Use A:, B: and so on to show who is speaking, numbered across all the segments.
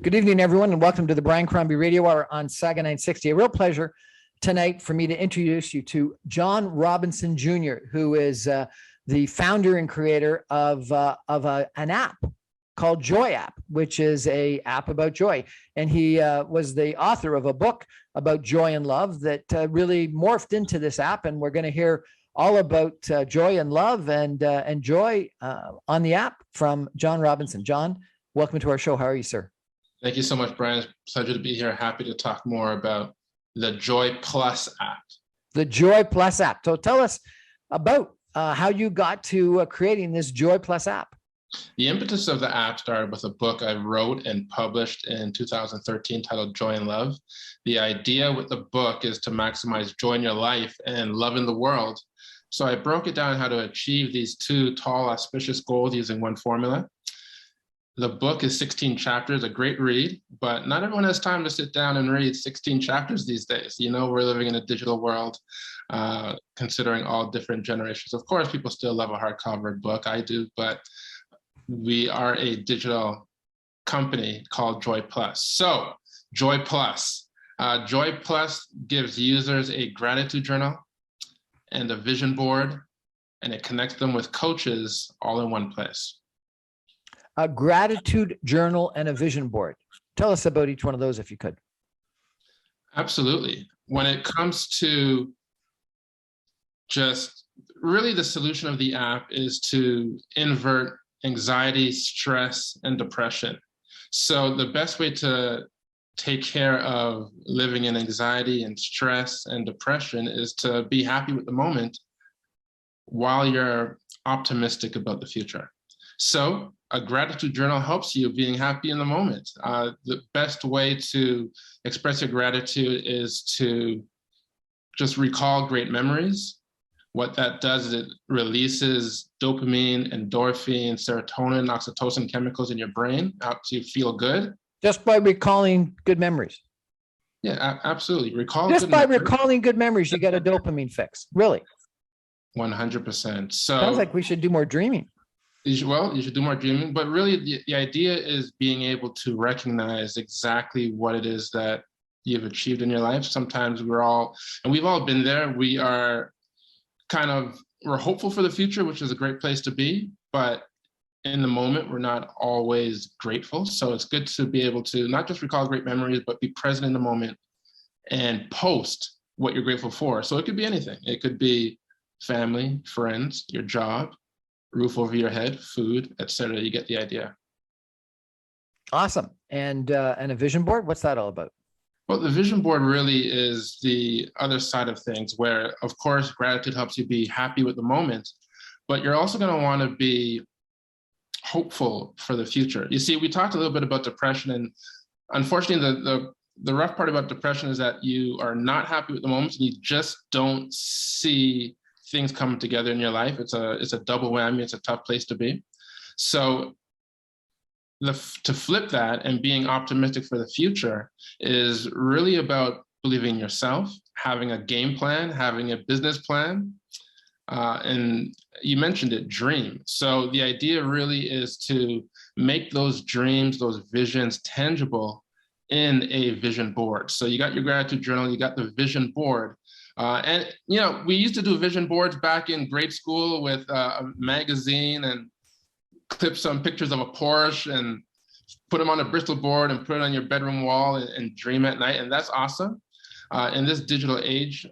A: Good evening, everyone, and welcome to the Brian Crombie Radio Hour on Saga 960. A real pleasure tonight for me to introduce you to John Robinson Jr., who is the founder and creator of an app called Joy App, which is a app about joy. And he was the author of a book about joy and love that really morphed into this app. And we're going to hear all about joy and love and joy on the app from John Robinson. John, welcome to our show. How are you, sir?
B: Thank you so much, Brian. It's a pleasure to be here. Happy to talk more about the Joy Plus app. The
A: Joy Plus app. So tell us about how you got to creating this Joy Plus app.
B: The impetus of the app started with a book I wrote and published in 2013 titled Joy and Love. The idea with the book is to maximize joy in your life and love in the world. So I broke it down how to achieve these two tall, auspicious goals using one formula. The book is 16 chapters, a great read, but not everyone has time to sit down and read 16 chapters these days. You know, we're living in a digital world, considering all different generations. Of course, people still love a hardcover book. I do, but we are a digital company called Joy Plus. So, Joy Plus. Joy Plus gives users a gratitude journal and a vision board, and it connects them with coaches all in one place.
A: A gratitude journal and a vision board. Tell us about each one of those if you could.
B: Absolutely. When it comes to just really the solution of the app is to invert anxiety, stress, and depression. So the best way to take care of living in anxiety and stress and depression is to be happy with the moment while you're optimistic about the future. So a gratitude journal helps you being happy in the moment. The best way to express your gratitude is to just recall great memories. What that does is it releases dopamine, endorphin, serotonin, oxytocin chemicals in your brain, helps you feel good.
A: Just by recalling good memories.
B: Yeah, absolutely.
A: Recalling good memories, you get a dopamine fix. Really?
B: 100%. So
A: sounds like we should do more dreaming.
B: You should do more dreaming, but really the idea is being able to recognize exactly what it is that you've achieved in your life. Sometimes we've all been there. We're hopeful for the future, which is a great place to be, but in the moment, we're not always grateful. So it's good to be able to not just recall great memories, but be present in the moment and post what you're grateful for. So it could be anything. It could be family, friends, your job, roof over your head, food, etc. You get the idea.
A: Awesome. And a vision board, what's that all about?
B: Well, the vision board really is the other side of things where, of course, gratitude helps you be happy with the moment, but you're also going to want to be hopeful for the future. You see, we talked a little bit about depression, and unfortunately, the rough part about depression is that you are not happy with the moment and you just don't see things coming together in your life. It's a double whammy. It's a tough place to be. So to flip that and being optimistic for the future is really about believing in yourself, having a game plan, having a business plan. And you mentioned it, dream. So the idea really is to make those dreams, those visions tangible in a vision board. So you got your gratitude journal, you got the vision board. And, we used to do vision boards back in grade school with a magazine and clip some pictures of a Porsche and put them on a Bristol board and put it on your bedroom wall and dream at night. And that's awesome. In this digital age,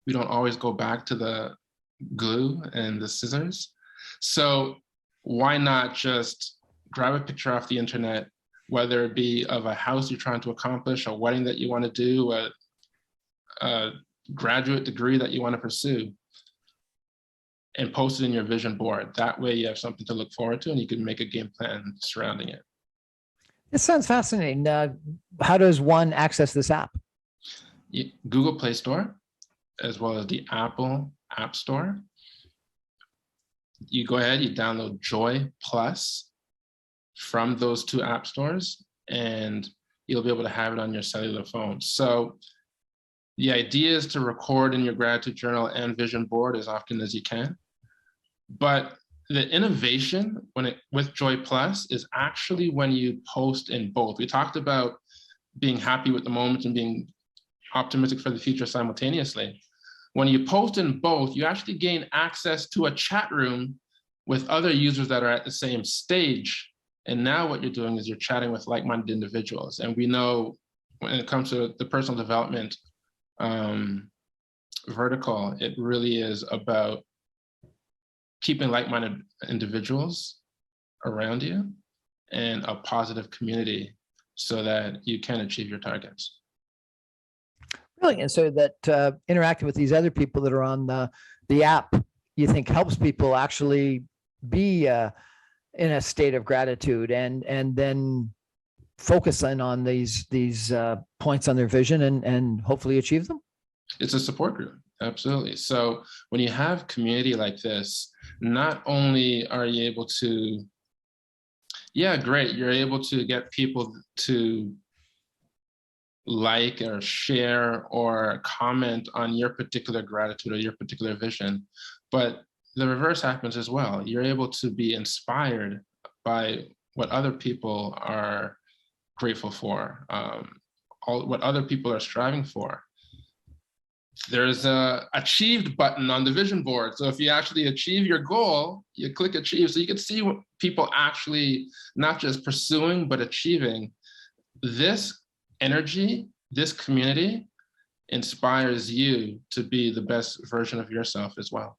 B: we don't always go back to the glue and the scissors. So why not just grab a picture off the internet, whether it be of a house you're trying to accomplish, a wedding that you want to do, a graduate degree that you want to pursue, and post it in your vision board. That way you have something to look forward to and you can make a game plan surrounding it.
A: This sounds fascinating. How does one access this app?
B: Google Play Store, as well as the Apple App Store. You go ahead, you download Joy Plus from those two app stores, and you'll be able to have it on your cellular phone. So the idea is to record in your gratitude journal and vision board as often as you can. But the innovation with Joy Plus is actually when you post in both. We talked about being happy with the moment and being optimistic for the future simultaneously. When you post in both, you actually gain access to a chat room with other users that are at the same stage. And now what you're doing is you're chatting with like-minded individuals. And we know when it comes to the personal development vertical, it really is about keeping like-minded individuals around you and a positive community so that you can achieve your targets.
A: Really, and so that interacting with these other people that are on the app, you think helps people actually be in a state of gratitude and then focus in on these points on their vision and hopefully achieve them?
B: It's a support group. Absolutely. So when you have community like this, not only are you able to, yeah, great, you're able to get people to like or share or comment on your particular gratitude or your particular vision, but the reverse happens as well. You're able to be inspired by what other people are grateful for, what other people are striving for. There's a achieved button on the vision board. So if you actually achieve your goal, you click achieve. So you can see what people actually not just pursuing, but achieving. This energy, this community inspires you to be the best version of yourself as well.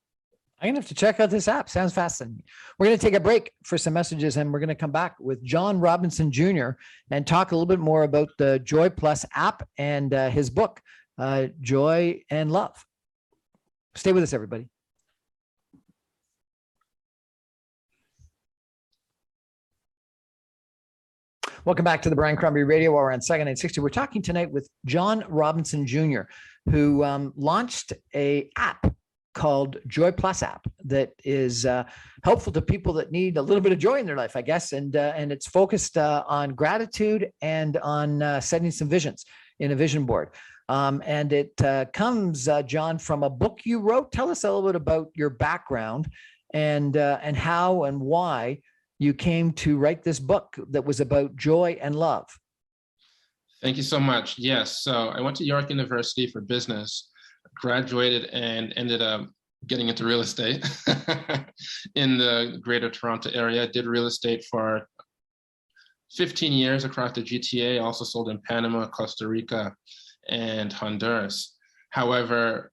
A: I'm going to have to check out this app. Sounds fascinating. We're going to take a break for some messages and we're going to come back with John Robinson Jr. and talk a little bit more about the Joy Plus app and his book, Joy and Love. Stay with us, everybody. Welcome back to the Brian Crombie Radio Hour on Second 960. We're talking tonight with John Robinson Jr., who launched a app called Joy Plus app that is helpful to people that need a little bit of joy in their life, I guess. And it's focused on gratitude and on setting some visions in a vision board. And it comes, John, from a book you wrote. Tell us a little bit about your background and how and why you came to write this book that was about joy and love.
B: Thank you so much. Yes, so I went to York University for business, graduated and ended up getting into real estate in the Greater Toronto area. Did real estate for 15 years across the GTA, also sold in Panama, Costa Rica, and Honduras. However,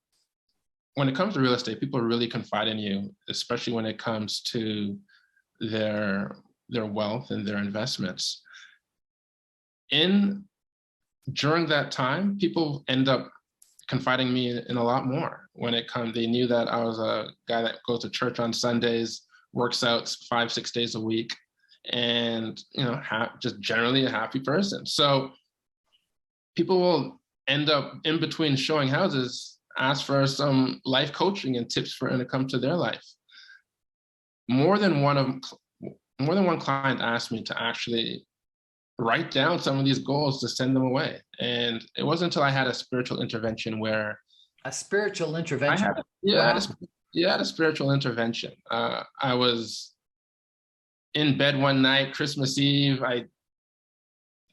B: when it comes to real estate, people really confide in you, especially when it comes to their wealth and their investments. During that time, people end up confiding me in a lot more. When it comes, they knew that I was a guy that goes to church on Sundays, works out 5-6 days a week, and just generally a happy person. So people will end up in between showing houses, ask for some life coaching and tips for when it comes to their life. More than one client asked me to actually write down some of these goals to send them away. And it wasn't until I had a spiritual intervention where... A spiritual intervention? I had a spiritual intervention. I was in bed one night, Christmas Eve. I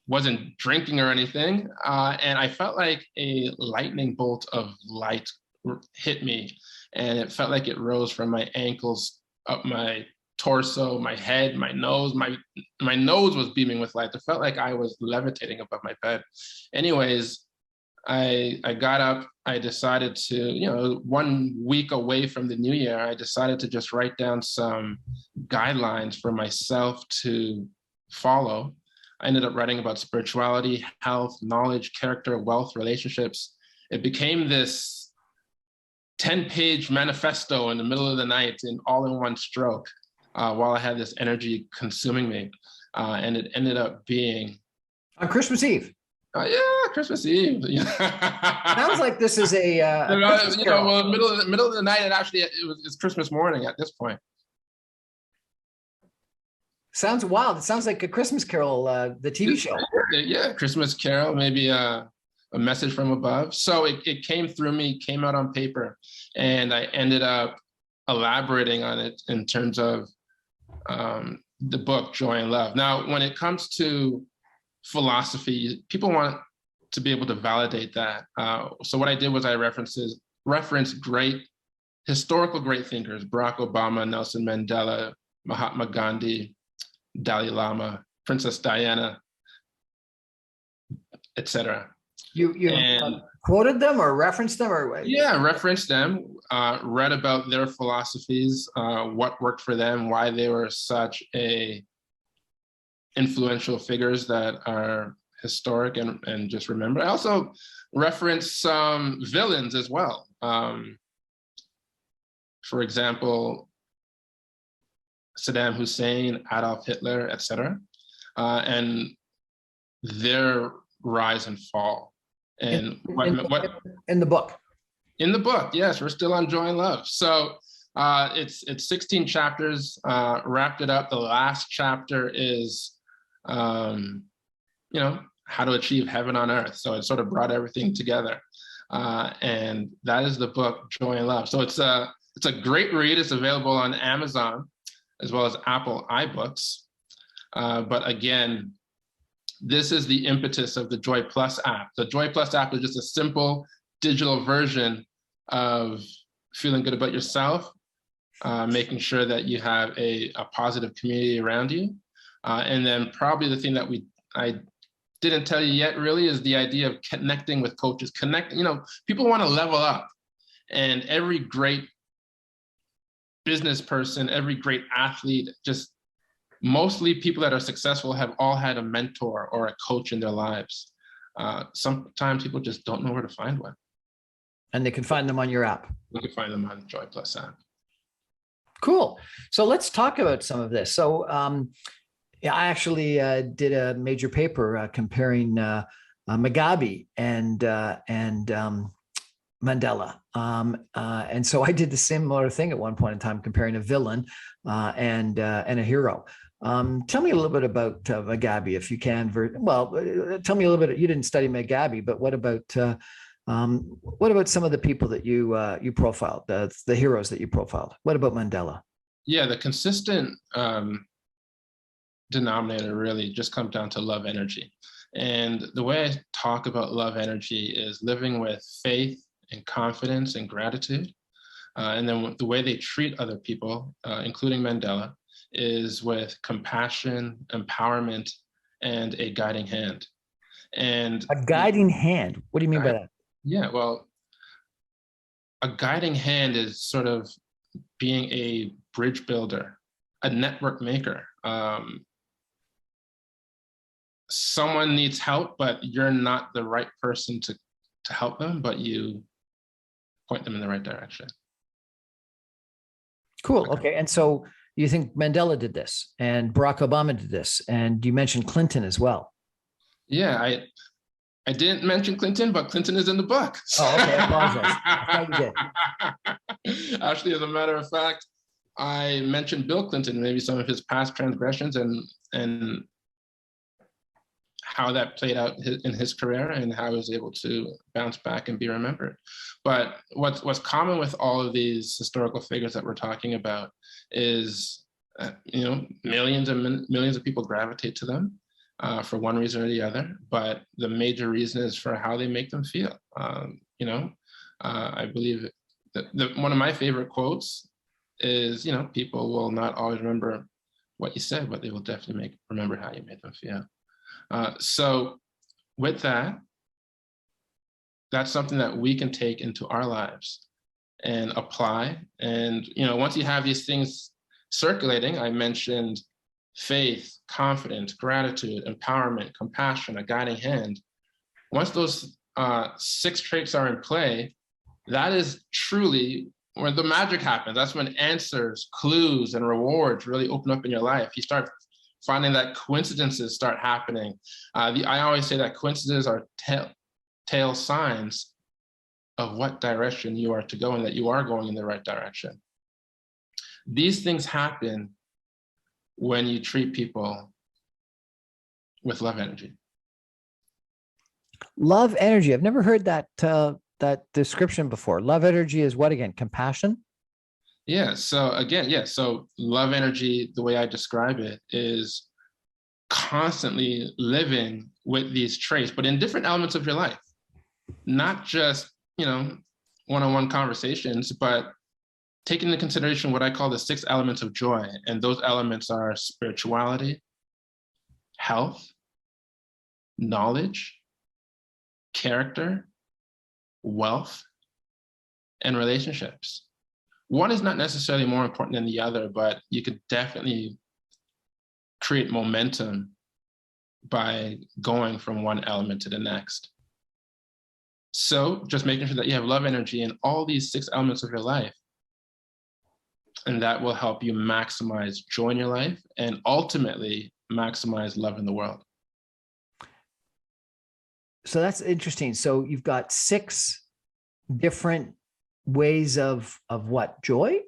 B: wasn't drinking or anything. And I felt like a lightning bolt of light hit me. And it felt like it rose from my ankles up my torso, my head, my nose. My nose was beaming with light. It felt like I was levitating above my bed. Anyways, I got up. I decided to, 1 week away from the new year, I decided to just write down some guidelines for myself to follow. I ended up writing about spirituality, health, knowledge, character, wealth, relationships. It became this 10-page manifesto in the middle of the night all in one stroke while I had this energy consuming me. And it ended up being... On Christmas Eve. Yeah, Christmas Eve.
A: Sounds like this is
B: middle of the night, it's Christmas morning at this point.
A: Sounds wild. It sounds like A Christmas Carol, the TV show.
B: Yeah, Christmas Carol, maybe a message from above. So it came through me, came out on paper, and I ended up elaborating on it in terms of the book Joy and Love. Now, when it comes to philosophy, people want to be able to validate that. So what I did was I referenced historical great thinkers: Barack Obama, Nelson Mandela, Mahatma Gandhi, Dalai Lama, Princess Diana, etc.
A: You quoted them or referenced them or?
B: Yeah, referenced them, read about their philosophies, what worked for them, why they were such influential figures that are historic and just remember. I also referenced some villains as well. For example, Saddam Hussein, Adolf Hitler, etc., and their rise and fall. And
A: in the book?
B: In the book, yes, we're still on Joy and Love. So it's 16 chapters, wrapped it up. The last chapter is, how to achieve heaven on earth. So it sort of brought everything together. And that is the book, Joy and Love. So it's a great read. It's available on Amazon as well as Apple iBooks. But again, this is the impetus of the Joy Plus app. The Joy Plus app is just a simple digital version of feeling good about yourself, making sure that you have a positive community around you. And then probably the thing that I didn't tell you yet really is the idea of connecting with coaches. People want to level up, and every great business person, every great athlete, just mostly people that are successful have all had a mentor or a coach in their lives. Sometimes people just don't know where to find one.
A: And they can find them on your app.
B: You can find them on the Joy Plus app.
A: Cool. So let's talk about some of this. So I actually did a major paper comparing Mugabe and Mandela. And so I did the similar thing at one point in time, comparing a villain and a hero. Tell me a little bit about Mugabe, if you can. Tell me a little bit. You didn't study Mugabe, but what about some of the people that you profiled, the heroes that you profiled? What about Mandela?
B: Yeah, the consistent denominator really just comes down to love energy. And the way I talk about love energy is living with faith and confidence and gratitude. And then the way they treat other people, including Mandela, is with compassion, empowerment, and a guiding hand. And
A: a guiding hand? What do you mean by that?
B: Yeah, well, a guiding hand is sort of being a bridge builder, a network maker. Someone needs help, but you're not the right person to help them, but you point them in the right direction.
A: Cool. Okay. And so you think Mandela did this and Barack Obama did this, and you mentioned Clinton as well.
B: Yeah, I didn't mention Clinton, but Clinton is in the book.
A: Oh, okay. I apologize. I thought you
B: did. Actually, as a matter of fact, I mentioned Bill Clinton, maybe some of his past transgressions and how that played out in his career and how he was able to bounce back and be remembered. But what's common with all of these historical figures that we're talking about is, millions and millions of people gravitate to them for one reason or the other. But the major reason is for how they make them feel. I believe that one of my favorite quotes is, people will not always remember what you said, but they will definitely remember how you made them feel. So with that, that's something that we can take into our lives and apply. And, once you have these things circulating, I mentioned faith, confidence, gratitude, empowerment, compassion, a guiding hand. Once those 6 traits are in play, that is truly where the magic happens. That's when answers, clues, and rewards really open up in your life. You start finding that coincidences start happening. I always say that coincidences are telltale signs of what direction you are to go and that you are going in the right direction. These things happen when you treat people with love energy.
A: Love energy. I've never heard that description before. Love energy is what again? Compassion?
B: Yeah. So again, yeah. So love energy, the way I describe it, is constantly living with these traits, but in different elements of your life, not just, one-on-one conversations, but taking into consideration what I call the 6 elements of joy. And those elements are spirituality, health, knowledge, character, wealth, and relationships. One is not necessarily more important than the other, but you could definitely create momentum by going from one element to the next. So just making sure that you have love energy in all these 6 elements of your life, and that will help you maximize joy in your life and ultimately maximize love in the world.
A: So that's interesting. So you've got 6 different ways of what? Joy?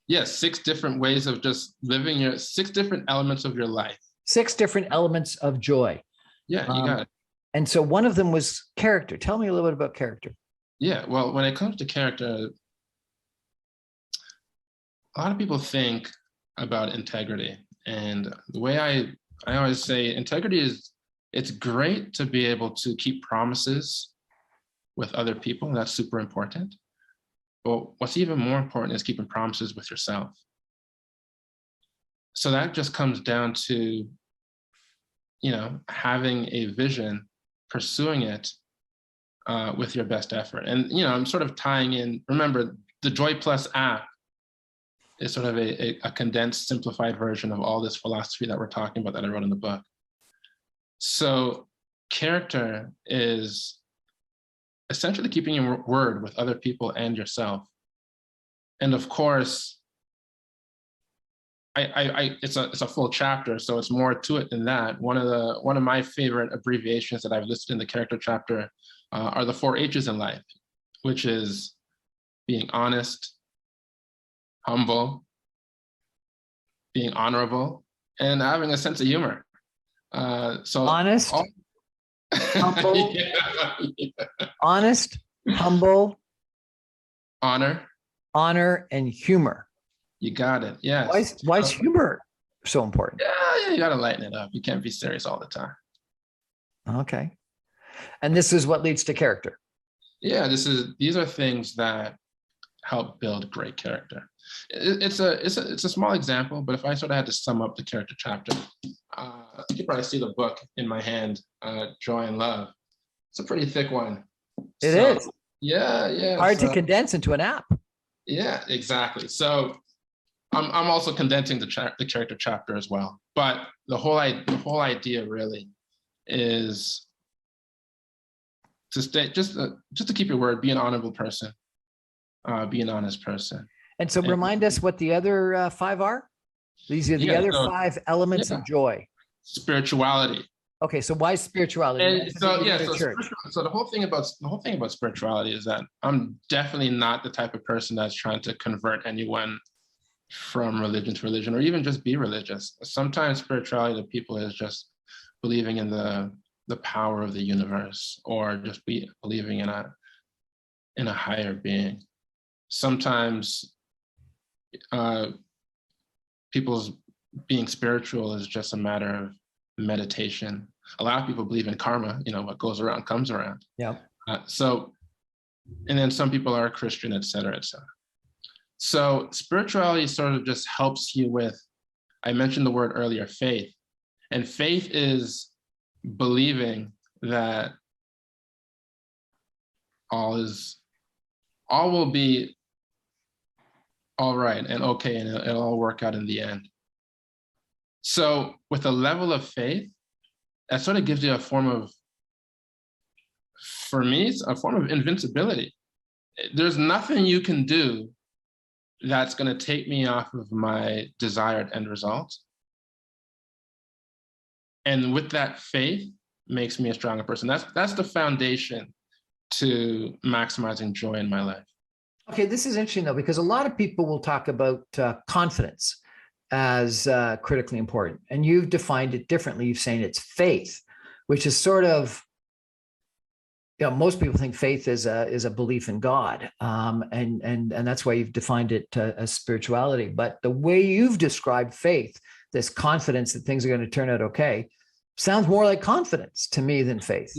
B: Yes, 6 different ways of just living your 6 different elements of your life.
A: 6 different elements of joy.
B: Yeah, you got it.
A: And so one of them was character. Tell me a little bit about character.
B: Yeah, well, when it comes to character, a lot of people think about integrity. And the way I always say integrity is, it's great to be able to keep promises with other people. That's super important. But what's even more important is keeping promises with yourself. So that just comes down to, having a vision, pursuing it with your best effort. And, I'm sort of tying in, remember, the Joy Plus app is sort of a condensed, simplified version of all this philosophy that we're talking about that I wrote in the book. So character is essentially keeping your word with other people and yourself. And of course, it's a full chapter, so it's more to it than that. One of my favorite abbreviations that I've listed in the character chapter are the 4 H's in life, which is being honest, humble, being honorable, and having a sense of humor. So
A: honest, humble, honest, humble, honor, and humor.
B: You got it. Yes.
A: Why is humor so important?
B: Yeah, you got to lighten it up. You can't be serious all the time.
A: Okay. And this is what leads to character.
B: Yeah, these are things that help build great character. It's a small example, but if I sort of had to sum up the character chapter, you can probably see the book in my hand, Joy and Love. It's a pretty thick one.
A: It is.
B: Yeah.
A: Hard to condense into an app.
B: Yeah, exactly. So I'm also condensing the character chapter as well. But the whole idea really is to stay just to keep your word, be an honorable person, be an honest person.
A: And so remind us what the other 5 are. These are the other 5 elements of joy.
B: Spirituality.
A: Okay, so why spirituality?
B: And so the whole thing about spirituality is that I'm definitely not the type of person that's trying to convert anyone from religion to religion, or even just be religious. Sometimes spirituality to people is just believing in the power of the universe, or just believing in a higher being. Sometimes people's being spiritual is just a matter of meditation. A lot of people believe in karma, what goes around comes around.
A: Yeah.
B: And then some people are Christian, et cetera, et cetera. So spirituality sort of just helps you with, I mentioned the word earlier, faith. And faith is believing that all will be all right and okay, and it'll all work out in the end. So with a level of faith, that sort of gives you for me, it's a form of invincibility. There's nothing you can do that's going to take me off of my desired end result. And with that, faith makes me a stronger person. That's the foundation to maximizing joy in my life.
A: Okay, this is interesting though, because a lot of people will talk about confidence as critically important, and you've defined it differently. You're saying it's faith, which is sort of most people think faith is a belief in God, and that's why you've defined it as spirituality. But the way you've described faith, this confidence that things are going to turn out okay, sounds more like confidence to me than faith.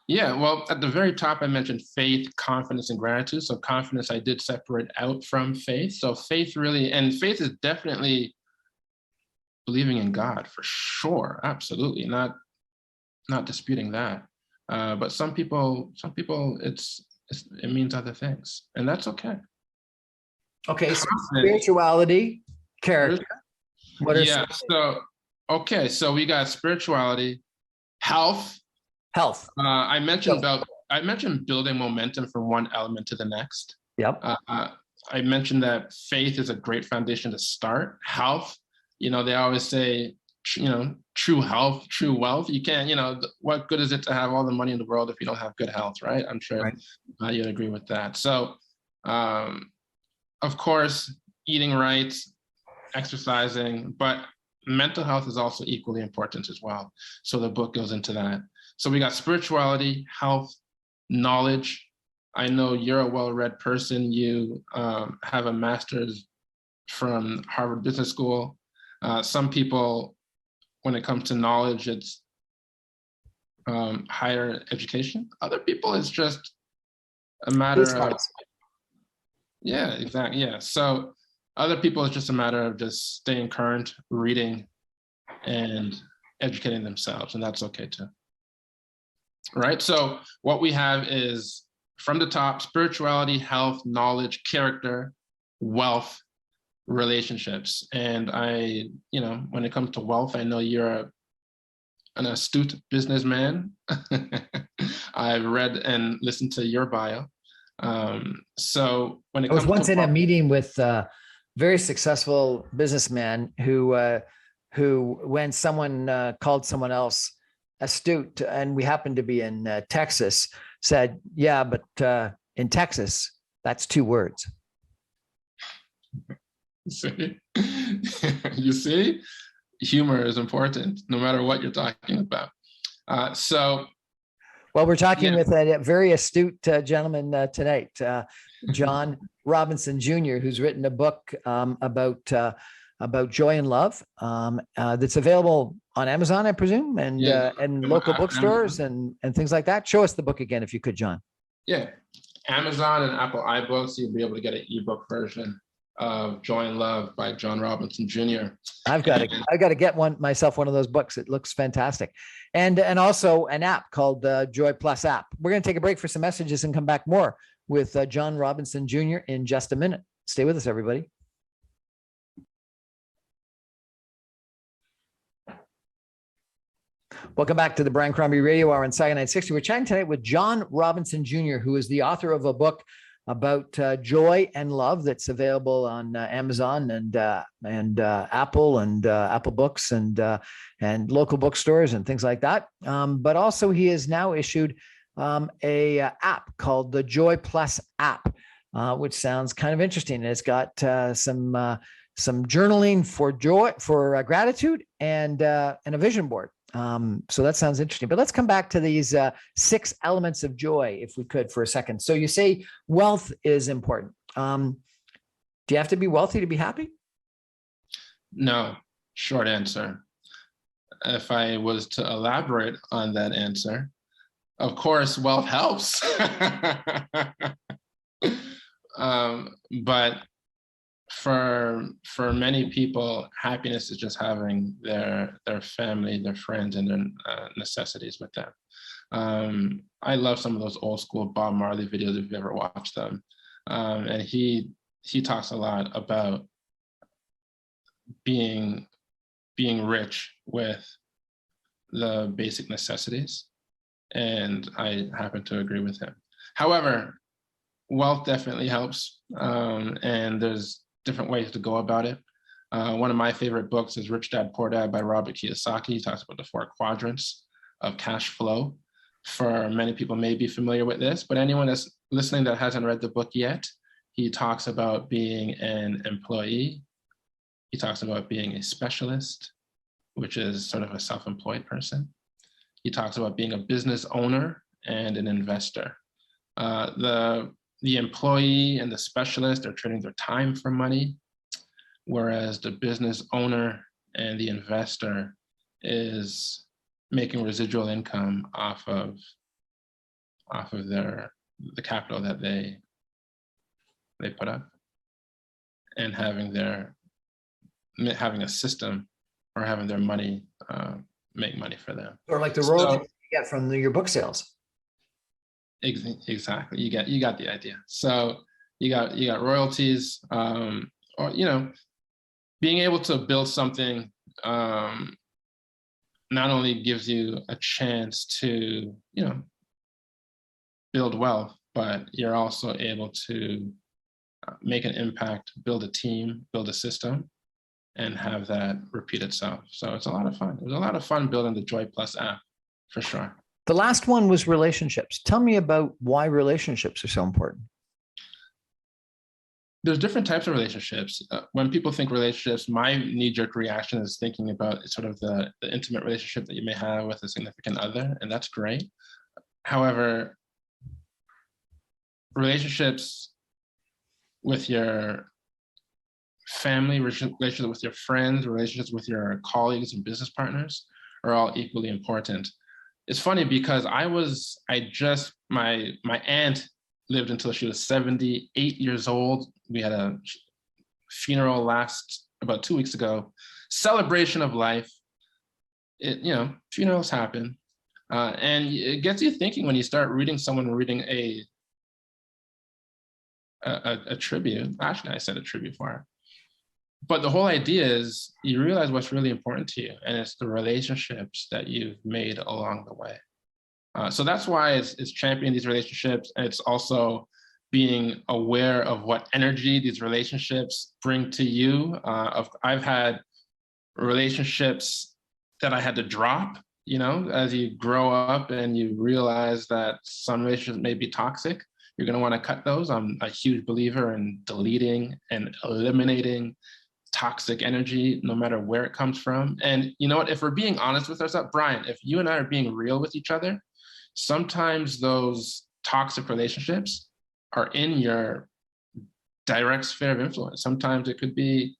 B: Yeah, well, at the very top, I mentioned faith, confidence, and gratitude. So confidence, I did separate out from faith. So faith really, and faith is definitely believing in God for sure. Absolutely, not disputing that. But some people, it means other things, and that's okay.
A: Okay, so spirituality, character. What are
B: yeah? So okay, so we got spirituality, health. I mentioned building momentum from one element to the next.
A: Yep.
B: I mentioned that faith is a great foundation to start. Health, they always say, true health, true wealth. You can't, what good is it to have all the money in the world if you don't have good health, right? I'm sure you'd agree with that. So, of course, eating right, exercising, but mental health is also equally important as well. So the book goes into that. So we got spirituality, health, knowledge. I know you're a well-read person. You have a master's from Harvard Business School. Some people, when it comes to knowledge, it's higher education. Other people, it's just a matter of, yeah, exactly, yeah. So other people, it's just a matter of just staying current, reading, and educating themselves, and that's okay too. Right, so what we have is, from the top, spirituality, health, knowledge, character, wealth, relationships. And when it comes to wealth, I know you're an astute businessman. I've read and listened to your bio. So when it comes
A: I was once in
B: wealth,
A: a meeting with a very successful businessman who when someone called someone else astute, and we happened to be in Texas, said, yeah, but in Texas, that's 2 words.
B: You see, humor is important no matter what you're talking about.
A: Well, we're talking with a very astute gentleman tonight, John Robinson Jr., who's written a book about joy and love that's available on Amazon, I presume, and local bookstores and things like that. Show us the book again, if you could, John.
B: Yeah, Amazon and Apple iBooks. You'll be able to get an ebook version of Joy and Love by John Robinson Jr.
A: I've got to get myself one of those books. It looks fantastic, and also an app called Joy Plus app. We're going to take a break for some messages and come back more with John Robinson Jr. in just a minute. Stay with us, everybody. Welcome back to the Brian Crombie Radio Hour on Saga 960. We're chatting tonight with John Robinson Jr., who is the author of a book about joy and love that's available on Amazon and Apple and Apple Books and local bookstores and things like that. But also, he has now issued a app called the Joy Plus app, which sounds kind of interesting. And it's got some journaling for joy, for gratitude, and a vision board. So that sounds interesting, but let's come back to these 6 elements of joy, if we could, for a second. So you say wealth is important. Do you have to be wealthy to be happy?
B: No, short answer. If I was to elaborate on that answer, of course, wealth helps. But for many people, happiness is just having their family, their friends, and their necessities with them. I love some of those old school Bob Marley videos, if you've ever watched them. And he talks a lot about being rich with the basic necessities, and I happen to agree with him. However, wealth definitely helps, and there's different ways to go about it. One of my favorite books is Rich Dad Poor Dad by Robert Kiyosaki. He talks about the 4 quadrants of cash flow. For many people may be familiar with this, but anyone that's listening that hasn't read the book yet, he talks about being an employee. He talks about being a specialist, which is sort of a self-employed person. He talks about being a business owner and an investor. The employee and the specialist are trading their time for money, whereas the business owner and the investor is making residual income off of the capital that they put up, and having a system or having their money make money for them.
A: Or like the royalties you get from your book sales.
B: Exactly. You got the idea. So you got royalties, or being able to build something not only gives you a chance to build wealth, but you're also able to make an impact, build a team, build a system, and have that repeat itself. So it's a lot of fun. It was a lot of fun building the Joy Plus app, for sure.
A: The last one was relationships. Tell me about why relationships are so important.
B: There's different types of relationships. When people think relationships, my knee-jerk reaction is thinking about sort of the intimate relationship that you may have with a significant other, and that's great. However, relationships with your family, relationships with your friends, relationships with your colleagues and business partners are all equally important. It's funny because my aunt lived until she was 78 years old. We had a funeral about 2 weeks ago, celebration of life. Funerals happen. And it gets you thinking when you start reading a tribute. Actually, I said a tribute for her. But the whole idea is you realize what's really important to you, and it's the relationships that you've made along the way. So that's why it's championing these relationships, and it's also being aware of what energy these relationships bring to you. I've had relationships that I had to drop, as you grow up and you realize that some relationships may be toxic. You're going to want to cut those. I'm a huge believer in deleting and eliminating toxic energy, no matter where it comes from. And you know what, if we're being honest with ourselves, Brian, if you and I are being real with each other, sometimes those toxic relationships are in your direct sphere of influence. Sometimes it could be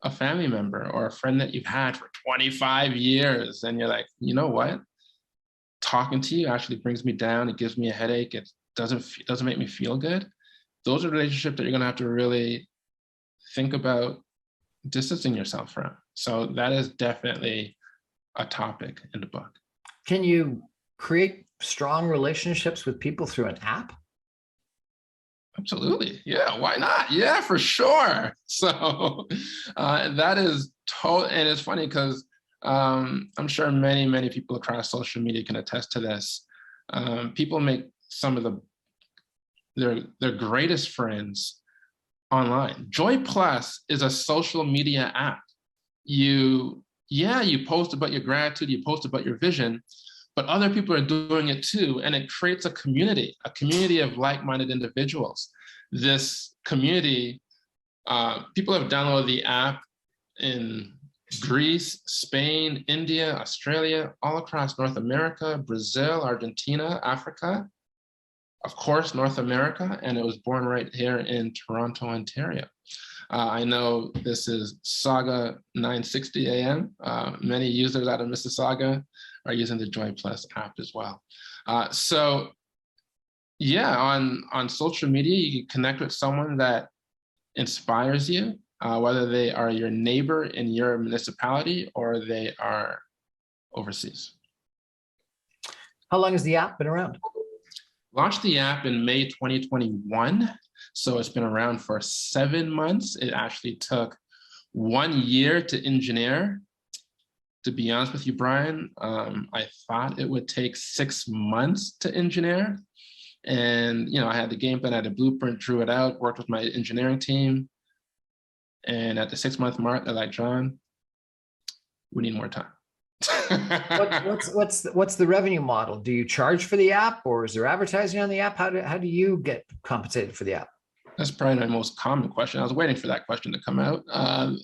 B: a family member or a friend that you've had for 25 years. And you're like, you know what? Talking to you actually brings me down. It gives me a headache. It doesn't make me feel good. Those are relationships that you're going to have to really think about distancing yourself from. So that is definitely a topic in the book.
A: Can you create strong relationships with people through an app?
B: Absolutely. Yeah, why not? Yeah, for sure. So that is total. And it's funny because I'm sure many, many people across social media can attest to this. People make some of their greatest friends online. Joy Plus is a social media app. You post about your gratitude, you post about your vision, but other people are doing it too. And it creates a community of like-minded individuals. This community, people have downloaded the app in Greece, Spain, India, Australia, all across North America, Brazil, Argentina, Africa, of course, North America, and it was born right here in Toronto, Ontario. I know this is Saga 960 AM. Many users out of Mississauga are using the Joy Plus app as well. So yeah, on social media, you can connect with someone that inspires you, whether they are your neighbor in your municipality or they are overseas.
A: How long has the app been around?
B: Launched the app in May 2021. So it's been around for 7 months. It actually took 1 year to engineer. To be honest with you, Brian, I thought it would take 6 months to engineer. And, I had the game plan, I had a blueprint, drew it out, worked with my engineering team. And at the 6-month mark, they're like, John, we need more time.
A: What's the revenue model? Do you charge for the app, or is there advertising on the app? How do you get compensated for the app?
B: That's probably my most common question. I was waiting for that question to come out.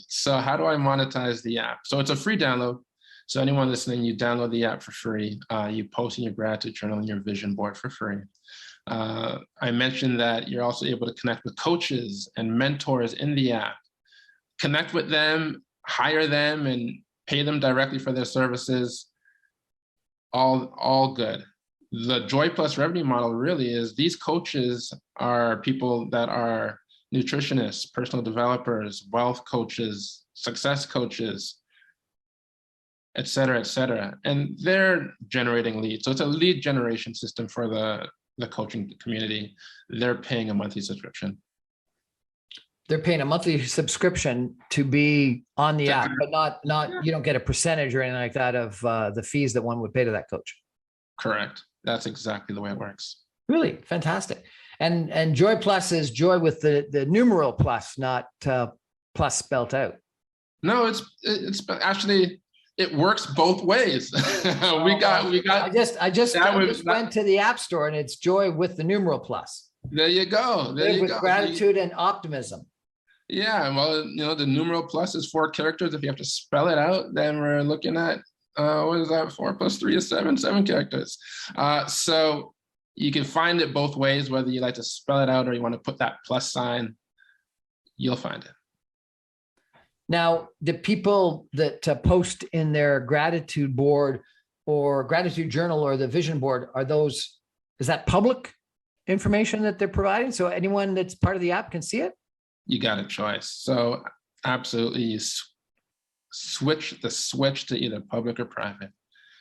B: So how do I monetize the app? So it's a free download. So anyone listening, you download the app for free. You post in your gratitude journal and your vision board for free. I mentioned that you're also able to connect with coaches and mentors in the app. Connect with them, hire them, and pay them directly for their services. All good. The Joy Plus revenue model really is these coaches are people that are nutritionists, personal developers, wealth coaches, success coaches, et cetera, et cetera. And they're generating leads. So it's a lead generation system for the coaching community. They're paying a monthly subscription.
A: They're paying a monthly subscription to be on the app, but not you don't get a percentage or anything like that of the fees that one would pay to that coach.
B: Correct. That's exactly the way it works.
A: Really fantastic. And Joy Plus is joy with the numeral plus, not plus spelt out.
B: No, it's actually, it works both ways. we got.
A: I just went to the App Store and it's joy with the numeral plus.
B: There you go.
A: With gratitude and optimism.
B: Yeah, well, the numeral plus is 4 characters. If you have to spell it out, then we're looking at what is that? 4 + 3 is 7 characters. So you can find it both ways, whether you like to spell it out or you want to put that plus sign, you'll find it.
A: Now, the people that post in their gratitude board or gratitude journal or the vision board, is that public information that they're providing? So anyone that's part of the app can see it?
B: You got a choice. So absolutely, you switch the switch to either public or private.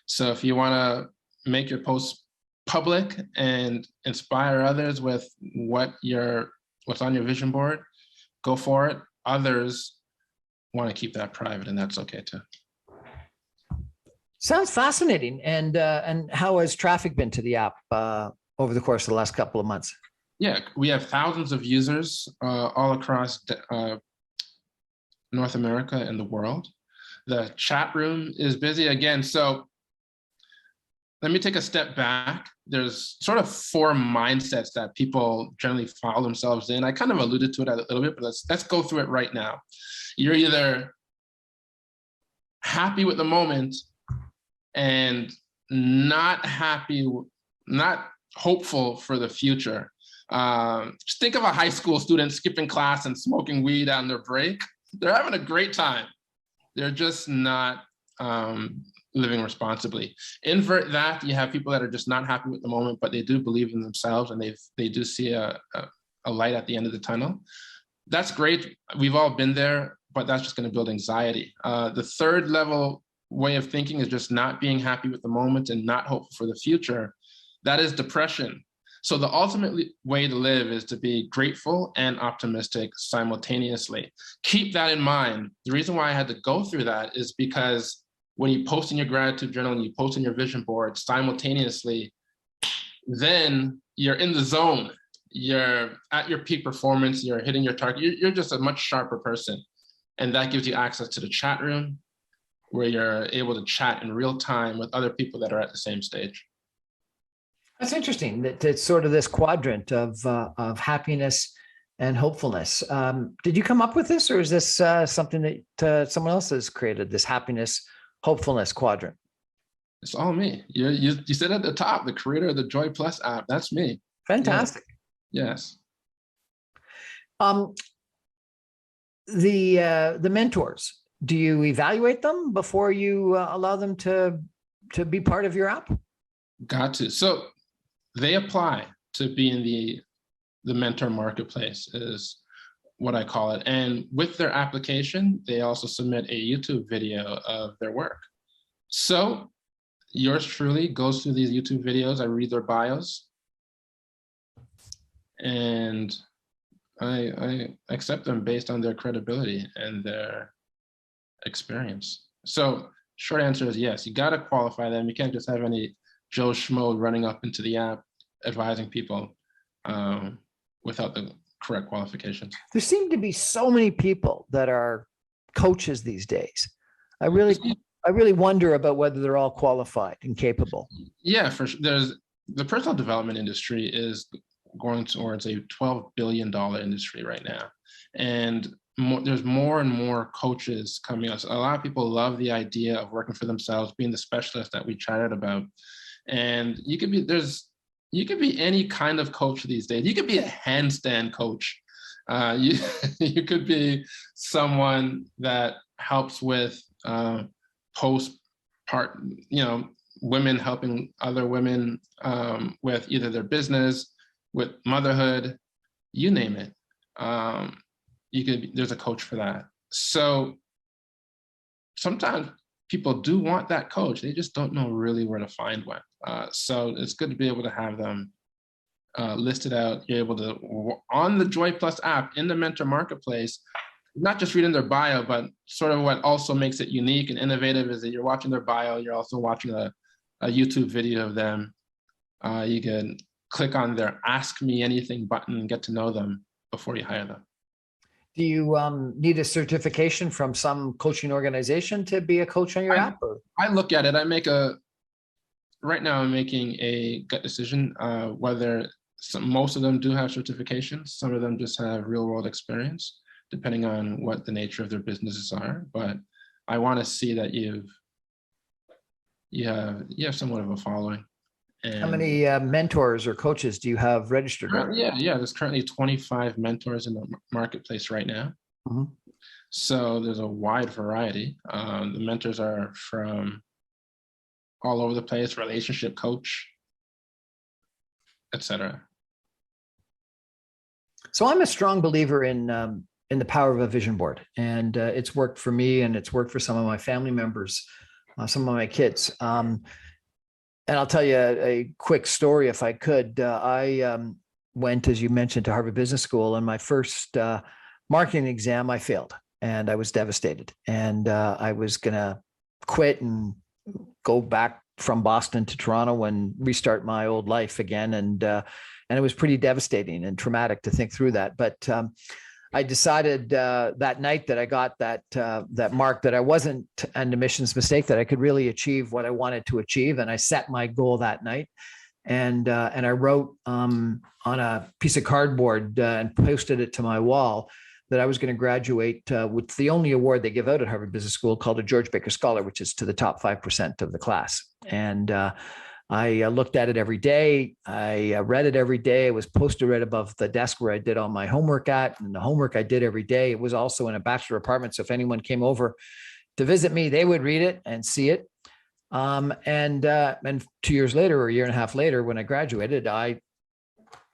B: So if you want to make your post public and inspire others with what's on your vision board, go for it. Others want to keep that private, and that's okay too.
A: Sounds fascinating. And how has traffic been to the app over the course of the last couple of months?
B: Yeah, we have thousands of users all across North America and the world. The chat room is busy again. So let me take a step back. There's sort of 4 mindsets that people generally follow themselves in. I kind of alluded to it a little bit, but let's go through it right now. You're either happy with the moment and not hopeful for the future. Just think of a high school student skipping class and smoking weed on their break. They're having a great time. They're just not living responsibly. Invert that, you have people that are just not happy with the moment, but they do believe in themselves and they do see a light at the end of the tunnel. That's great. We've all been there, but that's just going to build anxiety. The third level way of thinking is just not being happy with the moment and not hopeful for the future. That is depression. So the ultimate way to live is to be grateful and optimistic simultaneously. Keep that in mind. The reason why I had to go through that is because when you post in your gratitude journal and you post in your vision board simultaneously, then you're in the zone. You're at your peak performance, you're hitting your target. You're just a much sharper person. And that gives you access to the chat room where you're able to chat in real time with other people that are at the same stage.
A: That's interesting. That it's sort of this quadrant of happiness and hopefulness. Did you come up with this, or is this something that someone else has created? This happiness, hopefulness quadrant.
B: It's all me. You said at the top, the creator of the Joy Plus app. That's me.
A: Fantastic.
B: Yeah. Yes.
A: The mentors. Do you evaluate them before you allow them to be part of your app?
B: Got to. So they apply to be in the mentor marketplace is what I call it. And with their application, they also submit a YouTube video of their work. So yours truly goes through these YouTube videos. I read their bios and I accept them based on their credibility and their experience. So short answer is yes, you got to qualify them. You can't just have any Joe Schmo running up into the app advising people without the correct qualifications.
A: There seem to be so many people that are coaches these days. I really wonder about whether they're all qualified and capable.
B: Yeah, for sure. The personal development industry is going towards a $12 billion industry right now. And there's more and more coaches coming out. So a lot of people love the idea of working for themselves, being the specialist that we chatted about. And you could be any kind of coach these days. You could be a handstand coach. You could be someone that helps with women helping other women with either their business, with motherhood, you name it. There's a coach for that. So sometimes people do want that coach. They just don't know really where to find one. So it's good to be able to have them listed out. You're able to, on the Joy Plus app in the Mentor Marketplace, not just reading their bio, but sort of what also makes it unique and innovative is that you're watching their bio, you're also watching a YouTube video of them. You can click on their Ask Me Anything button and get to know them before you hire them.
A: Do you need a certification from some coaching organization to be a coach on your app? Or?
B: I look at it. Right now I'm making a gut decision whether most of them do have certifications. Some of them just have real world experience, depending on what the nature of their businesses are. But I want to see that you have somewhat of a following. And
A: how many mentors or coaches do you have registered?
B: There's currently 25 mentors in the marketplace right now.
A: Mm-hmm.
B: So there's a wide variety. The mentors are from all over the place: relationship coach, etc.
A: So I'm a strong believer in the power of a vision board, and it's worked for me, and it's worked for some of my family members, some of my kids. And I'll tell you a quick story if I could. I went, as you mentioned, to Harvard Business School, and my first marketing exam, I failed, and I was devastated. And I was going to quit and go back from Boston to Toronto and restart my old life again. And it was pretty devastating and traumatic to think through that. But I decided that night that I got that mark, that I wasn't an admissions mistake, that I could really achieve what I wanted to achieve. And I set my goal that night. And I wrote on a piece of cardboard and posted it to my wall that I was going to graduate with the only award they give out at Harvard Business School, called a George Baker Scholar, which is to the top 5% of the class. And I looked at it every day. I read it every day. It was posted right above the desk where I did all my homework at, and the homework I did every day. It was also in a bachelor apartment. So if anyone came over to visit me, they would read it and see it. And 2 years later, or a year and a half later, when I graduated,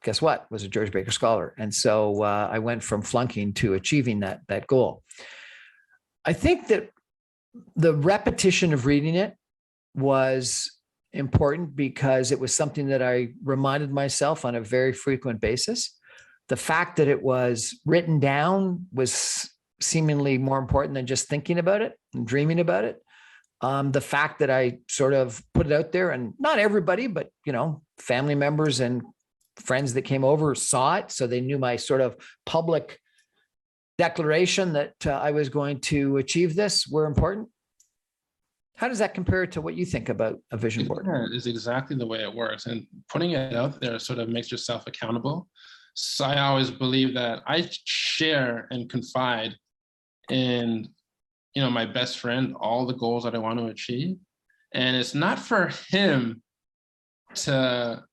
A: guess what, was a George Baker Scholar. And so I went from flunking to achieving that goal. I think that the repetition of reading it was important because it was something that I reminded myself on a very frequent basis. The fact that it was written down was seemingly more important than just thinking about it and dreaming about it. The fact that I sort of put it out there, and not everybody, but family members and friends that came over saw it, so they knew my sort of public declaration that I was going to achieve this, were important. How does that compare to what you think about a vision board?
B: Yeah, is exactly the way it works. And putting it out there sort of makes yourself accountable. So I always believe that I share and confide in, my best friend, all the goals that I want to achieve. And it's not for him to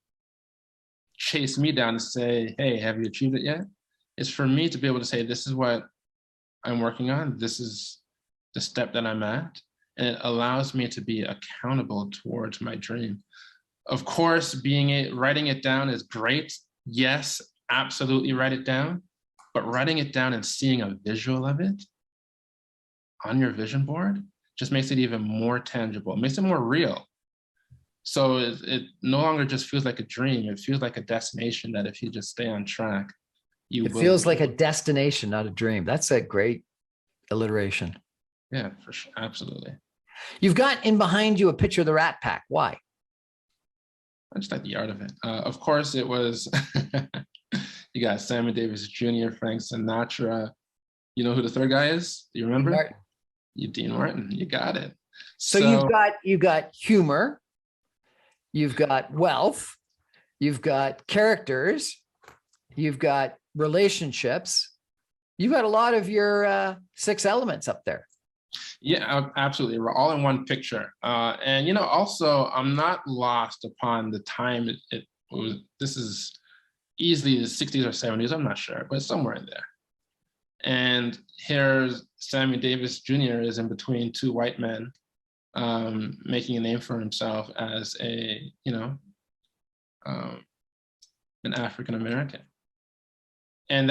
B: chase me down and say, hey, have you achieved it yet? It's for me to be able to say, this is what I'm working on. This is the step that I'm at. And it allows me to be accountable towards my dream. Of course, writing it down is great. Yes, absolutely write it down. But writing it down and seeing a visual of it on your vision board just makes it even more tangible. It makes it more real. So it no longer just feels like a dream. It feels like a destination that if you just stay on track,
A: it feels like a destination, not a dream. That's a great alliteration.
B: Yeah, for sure. Absolutely.
A: You've got in behind you a picture of the Rat Pack. Why?
B: I just like the art of it. Of course, it was, you got Sammy Davis Jr., Frank Sinatra. You know who the third guy is? Do you remember?
A: Martin.
B: Dean Martin. You got it.
A: So you've got humor, you've got wealth, you've got characters, you've got relationships, You've got a lot of your 6 elements up there.
B: Yeah, absolutely. We're all in one picture. And, you know, also, I'm not lost upon the time it was. This is easily the 60s or 70s. I'm not sure, but somewhere in there. And here's Sammy Davis Jr. is in between 2 white men, making a name for himself as a, you know, an African American. And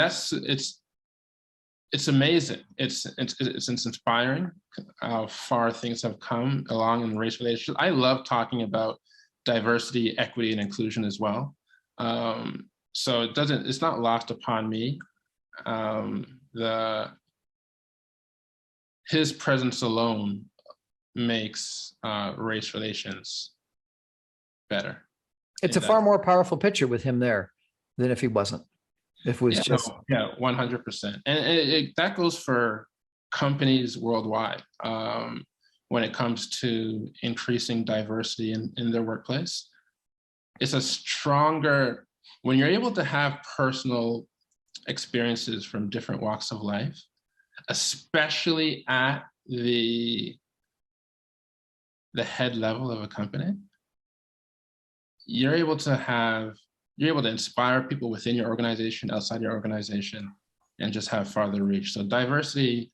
B: it's amazing. It's inspiring how far things have come along in race relations. I love talking about diversity, equity, and inclusion as well. So it's not lost upon me. His presence alone makes race relations better.
A: It's a far more powerful picture with him there than if he wasn't. If it was just
B: 100%, and that goes for companies worldwide when it comes to increasing diversity in their workplace. It's a stronger when you're able to have personal experiences from different walks of life, especially at the head level of a company. You're able to inspire people within your organization, outside your organization, and just have farther reach. So diversity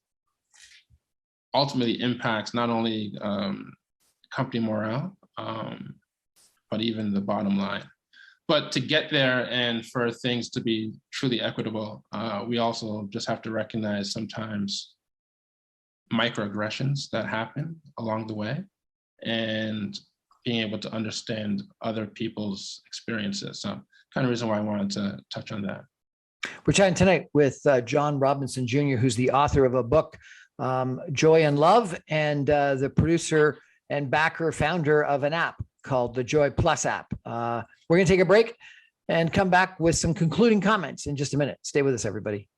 B: ultimately impacts not only company morale, but even the bottom line. But to get there and for things to be truly equitable, we also just have to recognize sometimes microaggressions that happen along the way, and being able to understand other people's experiences. So kind of reason why I wanted to touch on that.
A: We're chatting tonight with John Robinson Jr., who's the author of a book, Joy and Love, and the producer and backer, founder of an app called the Joy Plus app. We're going to take a break and come back with some concluding comments in just a minute. Stay with us, everybody.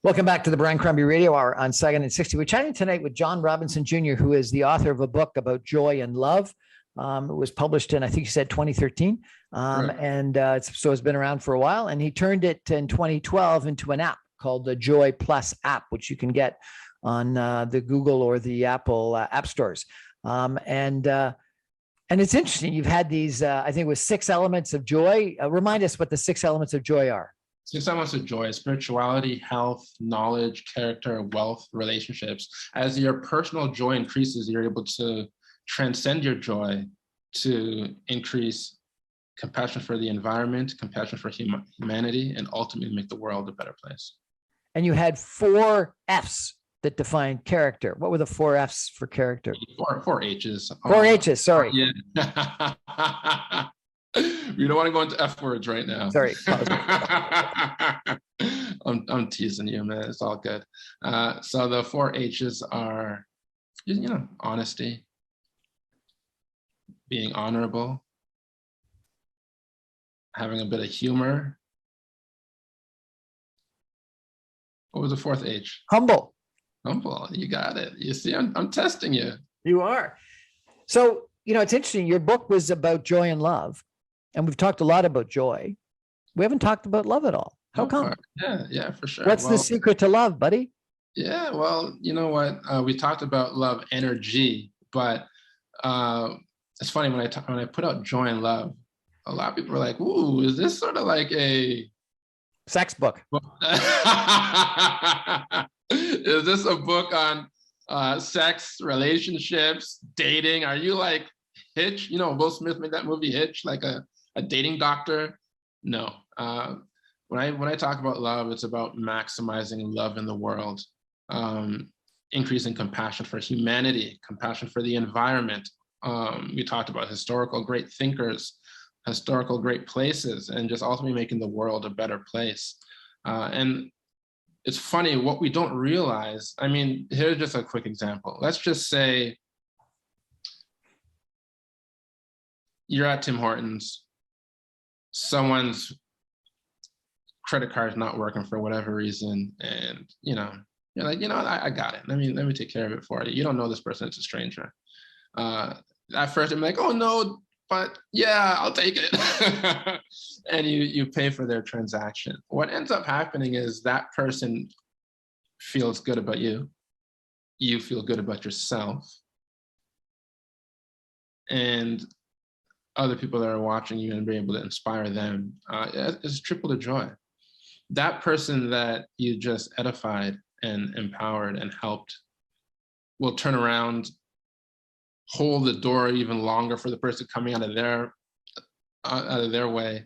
A: Welcome back to the Brian Crombie Radio Hour on Second and 60. We're chatting tonight with John Robinson Jr., who is the author of a book about joy and love. It was published in, I think you said 2013.
B: Right.
A: And so it's been around for a while. And he turned it in 2012 into an app called the Joy Plus app, which you can get on the Google or the Apple app stores. And it's interesting. You've had these, I think it was 6 elements of joy. Remind us what the 6 elements of joy are.
B: 6 elements of joy: spirituality, health, knowledge, character, wealth, relationships. As your personal joy increases, you're able to transcend your joy to increase compassion for the environment, compassion for humanity, and ultimately make the world a better place.
A: And you had 4 F's that define character. What were the 4 F's for character?
B: 4 H's.
A: 4 H's, sorry.
B: Yeah. We don't want to go into F words right now.
A: Sorry.
B: I'm teasing you, man. It's all good. So the 4 H's are, honesty, being honorable, having a bit of humor. What was the 4th H?
A: Humble.
B: Humble. You got it. You see, I'm testing you.
A: You are. So, it's interesting. Your book was about joy and love, and we've talked a lot about joy. We haven't talked about love at all. How come?
B: Yeah, for sure.
A: What's the secret to love, buddy?
B: Yeah, well, you know what? We talked about love energy, but it's funny when I put out joy and love, a lot of people were like, "Ooh, is this sort of like a
A: sex book?"
B: Is this a book on sex, relationships, dating? Are you like Hitch? Will Smith made that movie Hitch, like a dating doctor? No. When I talk about love, it's about maximizing love in the world, increasing compassion for humanity, compassion for the environment. We talked about historical great thinkers, historical great places, and just ultimately making the world a better place. And it's funny, what we don't realize, here's just a quick example. Let's just say you're at Tim Hortons, someone's credit card's not working for whatever reason, and you're like, I got it. Let me take care of it for you. You don't know this person, it's a stranger. At first I'm like, oh no, but yeah, I'll take it. And you pay for their transaction. What ends up happening is that person feels good about you. You feel good about yourself. And other people that are watching you and be able to inspire them, it's triple the joy. That person that you just edified and empowered and helped will turn around, hold the door even longer for the person coming out of their way.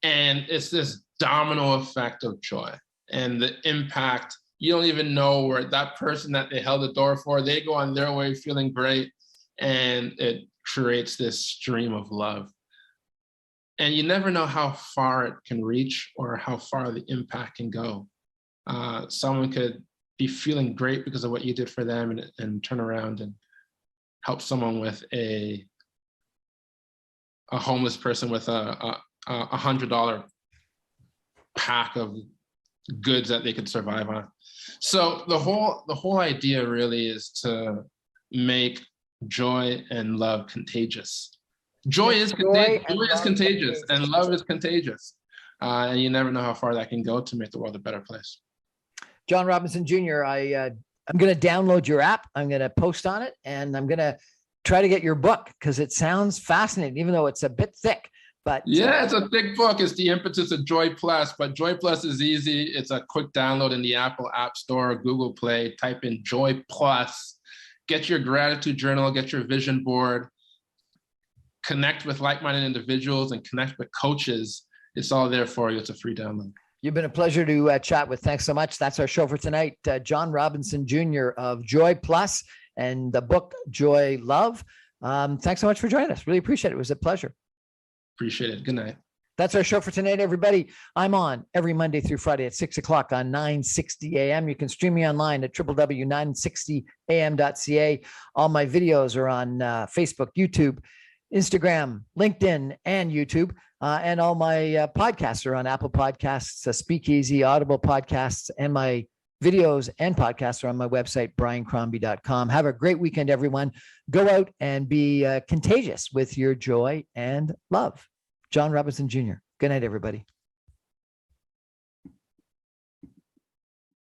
B: And it's this domino effect of joy and the impact. You don't even know where that person that they held the door for, they go on their way feeling great, and it creates this stream of love. And you never know how far it can reach or how far the impact can go. Someone could be feeling great because of what you did for them, and turn around and help someone with a homeless person with a $100 pack of goods that they could survive on. So the whole idea really is to make joy and love contagious. Joy is contagious, and love is contagious. And you never know how far that can go to make the world a better place.
A: John Robinson Jr., I'm going to download your app. I'm going to post on it, and I'm going to try to get your book because it sounds fascinating, even though it's a bit thick. But
B: yeah, it's a thick book. It's the impetus of Joy Plus, but Joy Plus is easy. It's a quick download in the Apple App Store, Google Play. Type in Joy Plus. Get your gratitude journal. Get your vision board. Connect with like-minded individuals and connect with coaches. It's all there for you. It's a free download. You've
A: been a pleasure to chat with. Thanks so much. That's our show for tonight. John Robinson Jr. of Joy Plus and the book Joy Love. Thanks so much for joining us. Really appreciate it. It was a pleasure.
B: Appreciate it. Good night.
A: That's our show for tonight, everybody. I'm on every Monday through Friday at 6 o'clock on 960 AM. You can stream me online at www.960am.ca. All my videos are on Facebook, YouTube, Instagram, LinkedIn, and YouTube. And all my podcasts are on Apple Podcasts, Speakeasy, Audible Podcasts, and my videos and podcasts are on my website, briancrombie.com. Have a great weekend, everyone. Go out and be contagious with your joy and love. John Robinson Jr. Good night, everybody.